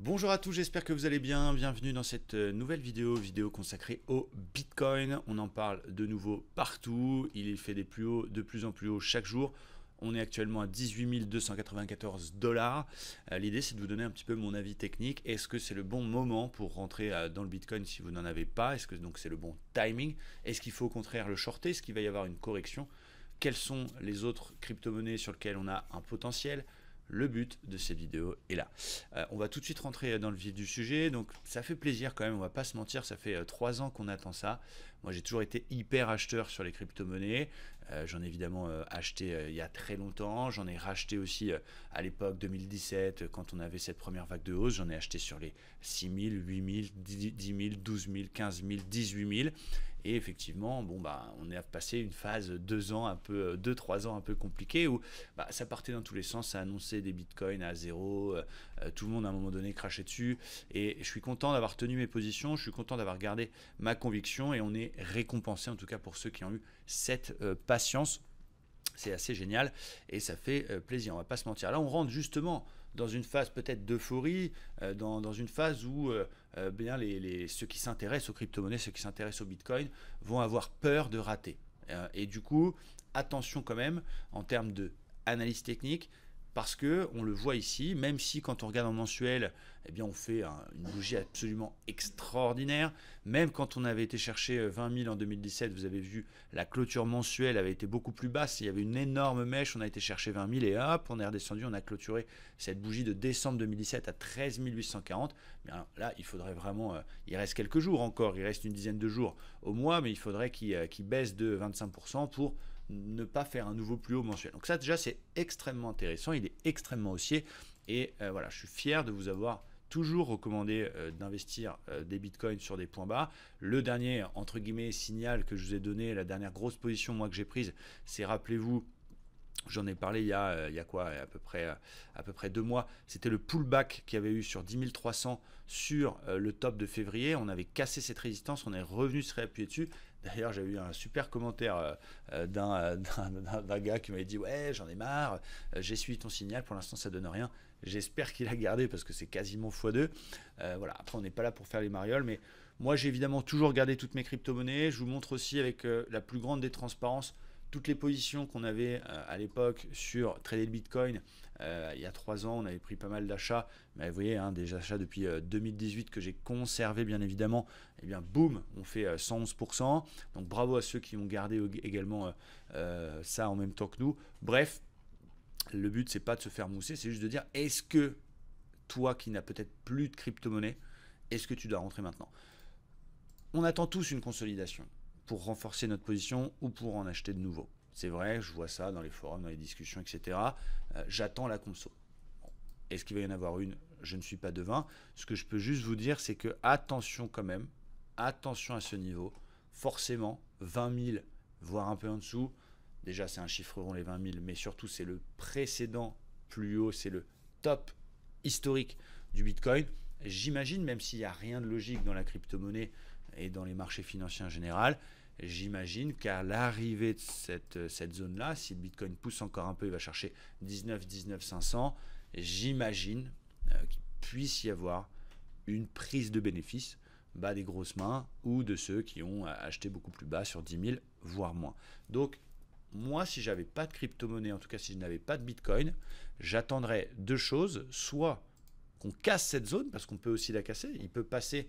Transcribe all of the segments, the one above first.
Bonjour à tous, j'espère que vous allez bien. Bienvenue dans cette nouvelle vidéo consacrée au Bitcoin. On en parle de nouveau partout. Il fait des plus hauts, de plus en plus hauts chaque jour. On est actuellement à 18 294 $. L'idée, c'est de vous donner un petit peu mon avis technique. Est-ce que c'est le bon moment pour rentrer dans le Bitcoin si vous n'en avez pas? Est-ce que donc c'est le bon timing? Est-ce qu'il faut au contraire le shorter? Est-ce qu'il va y avoir une correction? Quelles sont les autres crypto-monnaies sur lesquelles on a un potentiel? Le but de cette vidéo est là. On va tout de suite rentrer dans le vif du sujet. Donc ça fait plaisir quand même, on va pas se mentir, ça fait 3 ans qu'on attend ça. Moi j'ai toujours été hyper acheteur sur les crypto-monnaies. J'en ai évidemment acheté il y a très longtemps. J'en ai racheté aussi à l'époque 2017 quand on avait cette première vague de hausse. J'en ai acheté sur les 6 000, 8 000, 10 000, 12 000, 15 000, 18 000. Et effectivement, bon, on est passé une phase 2 ans, 3 ans un peu compliquée où ça partait dans tous les sens, ça annonçait des bitcoins à zéro, tout le monde à un moment donné crachait dessus. Et je suis content d'avoir tenu mes positions, je suis content d'avoir gardé ma conviction et on est récompensé en tout cas pour ceux qui ont eu cette patience. C'est assez génial et ça fait plaisir, on va pas se mentir. Là, on rentre justement dans une phase peut-être d'euphorie, dans une phase où bien ceux qui s'intéressent aux crypto-monnaies, ceux qui s'intéressent au Bitcoin vont avoir peur de rater. Et du coup, attention quand même en termes d'analyse technique, parce que on le voit ici, même si quand on regarde en mensuel, eh bien on fait une bougie absolument extraordinaire. Même quand on avait été chercher 20 000 en 2017, vous avez vu la clôture mensuelle avait été beaucoup plus basse. Il y avait une énorme mèche, on a été chercher 20 000 et hop, on est redescendu, on a clôturé cette bougie de décembre 2017 à 13 840. Bien, là, il faudrait vraiment, il reste quelques jours encore, il reste une dizaine de jours au mois, mais il faudrait qu'il baisse de 25% pour ne pas faire un nouveau plus haut mensuel. Donc ça déjà c'est extrêmement intéressant, il est extrêmement haussier et voilà, je suis fier de vous avoir toujours recommandé d'investir des bitcoins sur des points bas. Le dernier entre guillemets signal que je vous ai donné, la dernière grosse position moi que j'ai prise, c'est, rappelez-vous, j'en ai parlé il y a quoi, à peu près 2 mois. C'était le pullback qu'il y avait eu sur 10 300 sur le top de février. On avait cassé cette résistance, on est revenu se réappuyer dessus. D'ailleurs, j'avais eu un super commentaire d'un gars qui m'avait dit « Ouais, j'en ai marre, j'ai suivi ton signal, pour l'instant ça donne rien. » J'espère qu'il a gardé parce que c'est quasiment x2. Voilà. Après, on n'est pas là pour faire les marioles, mais moi j'ai évidemment toujours gardé toutes mes crypto-monnaies. Je vous montre aussi avec la plus grande des transparences toutes les positions qu'on avait à l'époque sur trader le Bitcoin. Il y a 3 ans, on avait pris pas mal d'achats, mais vous voyez, des achats depuis 2018 que j'ai conservé bien évidemment. Et bien boum, on fait 111%. Donc bravo à ceux qui ont gardé également ça en même temps que nous. Bref, le but c'est pas de se faire mousser, c'est juste de dire, est-ce que toi qui n'as peut-être plus de crypto-monnaie, est-ce que tu dois rentrer maintenant? On attend tous une consolidation pour renforcer notre position ou pour en acheter de nouveaux. C'est vrai, je vois ça dans les forums, dans les discussions, etc. J'attends la conso. Bon. Est-ce qu'il va y en avoir une? Je ne suis pas devin. Ce que je peux juste vous dire, c'est que attention quand même, attention à ce niveau. Forcément, 20 000, voire un peu en dessous. Déjà, c'est un chiffre rond, les 20 000, mais surtout, c'est le précédent plus haut, c'est le top historique du Bitcoin. J'imagine, même s'il n'y a rien de logique dans la crypto-monnaie et dans les marchés financiers en général, j'imagine qu'à l'arrivée de cette zone-là, si le Bitcoin pousse encore un peu, il va chercher 19 500, j'imagine qu'il puisse y avoir une prise de bénéfice bas des grosses mains ou de ceux qui ont acheté beaucoup plus bas sur 10 000, voire moins. Donc, moi, si j'avais pas de crypto-monnaie, en tout cas si je n'avais pas de Bitcoin, j'attendrais 2 choses, soit qu'on casse cette zone, parce qu'on peut aussi la casser, il peut passer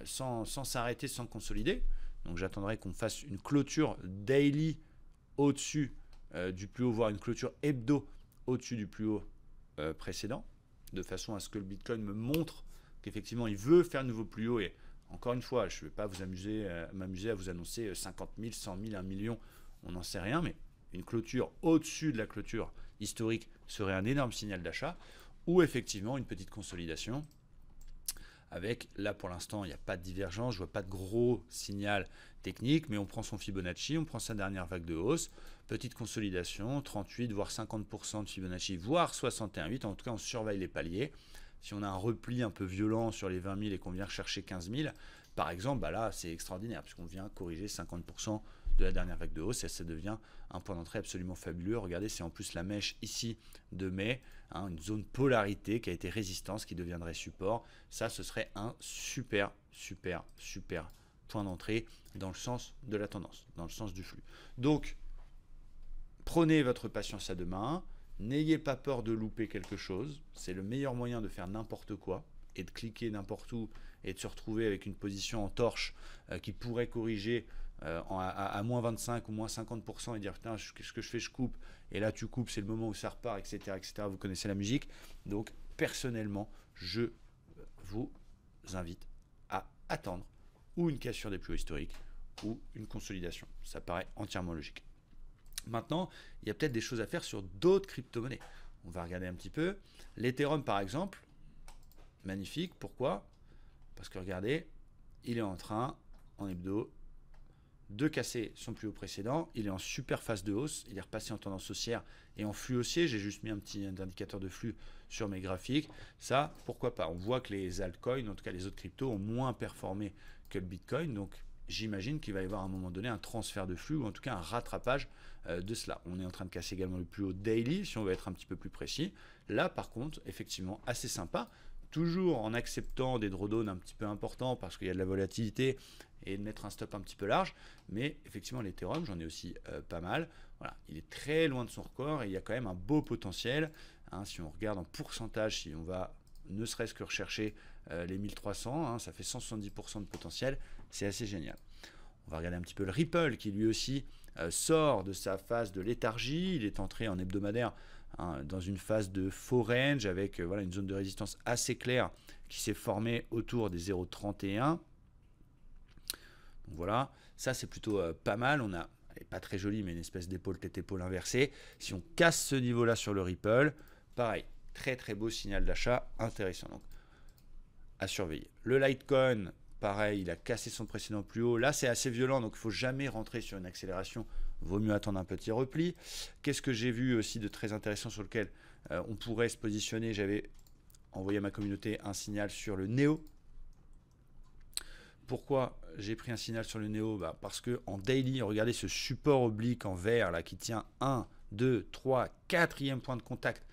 sans s'arrêter, sans consolider. Donc j'attendrai qu'on fasse une clôture daily au-dessus du plus haut, voire une clôture hebdo au-dessus du plus haut précédent, de façon à ce que le Bitcoin me montre qu'effectivement il veut faire un nouveau plus haut. Et encore une fois, je ne vais pas m'amuser à vous annoncer 50 000, 100 000, 1 million, on n'en sait rien, mais une clôture au-dessus de la clôture historique serait un énorme signal d'achat, ou effectivement une petite consolidation. Avec, là pour l'instant, il n'y a pas de divergence, je ne vois pas de gros signal technique, mais on prend son Fibonacci, on prend sa dernière vague de hausse, petite consolidation, 38 voire 50% de Fibonacci, voire 61,8, en tout cas on surveille les paliers. Si on a un repli un peu violent sur les 20 000 et qu'on vient rechercher 15 000, par exemple, bah là, c'est extraordinaire puisqu'on vient corriger 50% de la dernière vague de hausse et ça devient un point d'entrée absolument fabuleux. Regardez, c'est en plus la mèche ici de mai, hein, une zone polarité qui a été résistance, qui deviendrait support. Ça, ce serait un super point d'entrée dans le sens de la tendance, dans le sens du flux. Donc, prenez votre patience à deux mains. N'ayez pas peur de louper quelque chose. C'est le meilleur moyen de faire n'importe quoi et de cliquer n'importe où et de se retrouver avec une position en torche qui pourrait corriger à moins 25 ou moins 50% et dire putain, qu'est-ce que je fais, je coupe. Et là, tu coupes, c'est le moment où ça repart, etc., etc. Vous connaissez la musique. Donc, personnellement, je vous invite à attendre ou une cassure des plus hauts historiques ou une consolidation. Ça paraît entièrement logique. Maintenant, il y a peut-être des choses à faire sur d'autres crypto-monnaies. On va regarder un petit peu. L'Ethereum, par exemple, magnifique. Pourquoi? Parce que regardez, il est en train, en hebdo, de casser son plus haut précédent. Il est en super phase de hausse. Il est repassé en tendance haussière et en flux haussier. J'ai juste mis un petit indicateur de flux sur mes graphiques. Ça, pourquoi pas? On voit que les altcoins, en tout cas les autres cryptos, ont moins performé que le Bitcoin. Donc, j'imagine qu'il va y avoir à un moment donné un transfert de flux ou en tout cas un rattrapage de cela. On est en train de casser également le plus haut daily si on veut être un petit peu plus précis. Là par contre, effectivement, assez sympa. Toujours en acceptant des drawdowns un petit peu importants parce qu'il y a de la volatilité et de mettre un stop un petit peu large. Mais effectivement, l'Ethereum, j'en ai aussi pas mal. Voilà, il est très loin de son record et il y a quand même un beau potentiel. Hein, si on regarde en pourcentage, si on va ne serait-ce que rechercher les 1300, hein, ça fait 170% de potentiel, c'est assez génial. On va regarder un petit peu le Ripple qui lui aussi sort de sa phase de léthargie. Il est entré en hebdomadaire hein, dans une phase de faux range avec voilà, une zone de résistance assez claire qui s'est formée autour des 0,31. Donc voilà, ça c'est plutôt pas mal. On a, elle n'est pas très jolie, mais une espèce d'épaule tête-épaule inversée. Si on casse ce niveau-là sur le Ripple, pareil, très beau signal d'achat intéressant. Donc, à surveiller. Le Litecoin, pareil, il a cassé son précédent plus haut. Là, c'est assez violent, donc il ne faut jamais rentrer sur une accélération. Vaut mieux attendre un petit repli. Qu'est-ce que j'ai vu aussi de très intéressant sur lequel on pourrait se positionner? J'avais envoyé à ma communauté un signal sur le NEO. Pourquoi j'ai pris un signal sur le NEO? Parce que en daily, regardez ce support oblique en vert là qui tient 1, 2, 3, 4e point de contact.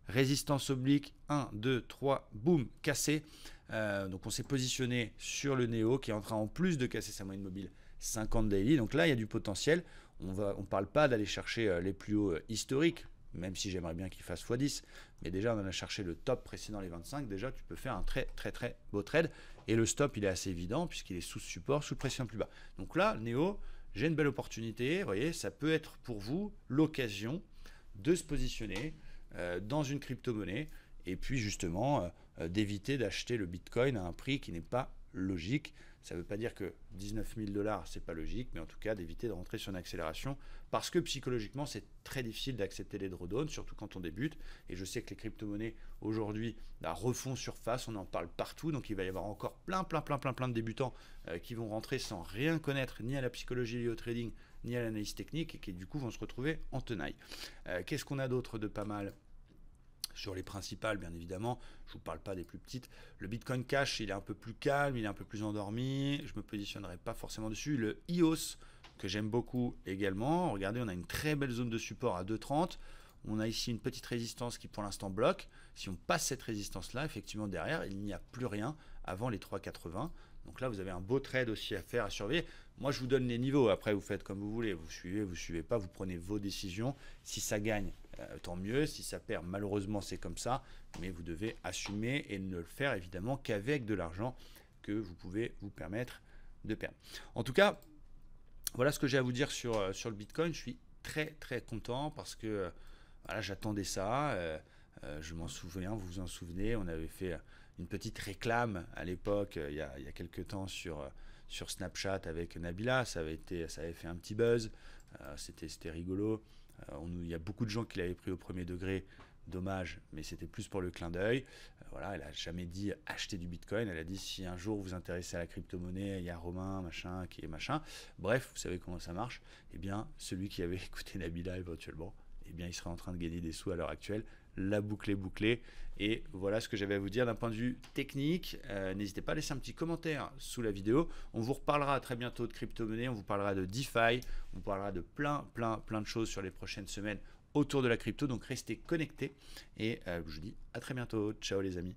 Résistance oblique, 1, 2, 3, boum, cassé. Donc on s'est positionné sur le NEO qui est en train en plus de casser sa moyenne mobile 50 daily. Donc là, il y a du potentiel. On ne parle pas d'aller chercher les plus hauts historiques, même si j'aimerais bien qu'il fasse x10. Mais déjà, on en a cherché le top précédent les 25. Déjà, tu peux faire un très beau trade. Et le stop, il est assez évident puisqu'il est sous support, sous pression plus bas. Donc là, NEO, j'ai une belle opportunité. Vous voyez, ça peut être pour vous l'occasion de se positionner dans une crypto-monnaie et puis justement d'éviter d'acheter le Bitcoin à un prix qui n'est pas logique. Ça ne veut pas dire que 19 000 $, c'est pas logique, mais en tout cas d'éviter de rentrer sur une accélération parce que psychologiquement, c'est très difficile d'accepter les drawdowns, surtout quand on débute. Et je sais que les crypto-monnaies aujourd'hui refont surface, on en parle partout, donc il va y avoir encore plein de débutants qui vont rentrer sans rien connaître ni à la psychologie liée au trading, ni à l'analyse technique et qui du coup vont se retrouver en tenaille. Qu'est-ce qu'on a d'autre de pas mal? Sur les principales, bien évidemment, je ne vous parle pas des plus petites. Le Bitcoin Cash, il est un peu plus calme, il est un peu plus endormi. Je ne me positionnerai pas forcément dessus. Le EOS, que j'aime beaucoup également. Regardez, on a une très belle zone de support à 2,30. On a ici une petite résistance qui pour l'instant bloque. Si on passe cette résistance-là, effectivement, derrière, il n'y a plus rien avant les 3,80. Donc là, vous avez un beau trade aussi à faire, à surveiller. Moi, je vous donne les niveaux. Après, vous faites comme vous voulez. Vous suivez pas. Vous prenez vos décisions. Si ça gagne, tant mieux. Si ça perd, malheureusement, c'est comme ça. Mais vous devez assumer et ne le faire évidemment qu'avec de l'argent que vous pouvez vous permettre de perdre. En tout cas, voilà ce que j'ai à vous dire sur le Bitcoin. Je suis très content parce que voilà, j'attendais ça. Je m'en souviens, vous vous en souvenez, on avait fait une petite réclame à l'époque, il y a quelques temps sur Snapchat avec Nabila. Ça avait fait un petit buzz. C'était rigolo. Il y a beaucoup de gens qui l'avaient pris au premier degré. Dommage, mais c'était plus pour le clin d'œil. Voilà, elle n'a jamais dit acheter du Bitcoin. Elle a dit si un jour vous vous intéressez à la crypto-monnaie, il y a Romain, machin, qui est machin. Bref, vous savez comment ça marche. Eh bien, celui qui avait écouté Nabila éventuellement, eh bien, il serait en train de gagner des sous à l'heure actuelle. la boucle est bouclée. Et voilà ce que j'avais à vous dire d'un point de vue technique. N'hésitez pas à laisser un petit commentaire sous la vidéo. On vous reparlera très bientôt de crypto-monnaie, on vous parlera de DeFi, on vous parlera de plein de choses sur les prochaines semaines autour de la crypto. Donc restez connectés et je vous dis à très bientôt. Ciao les amis.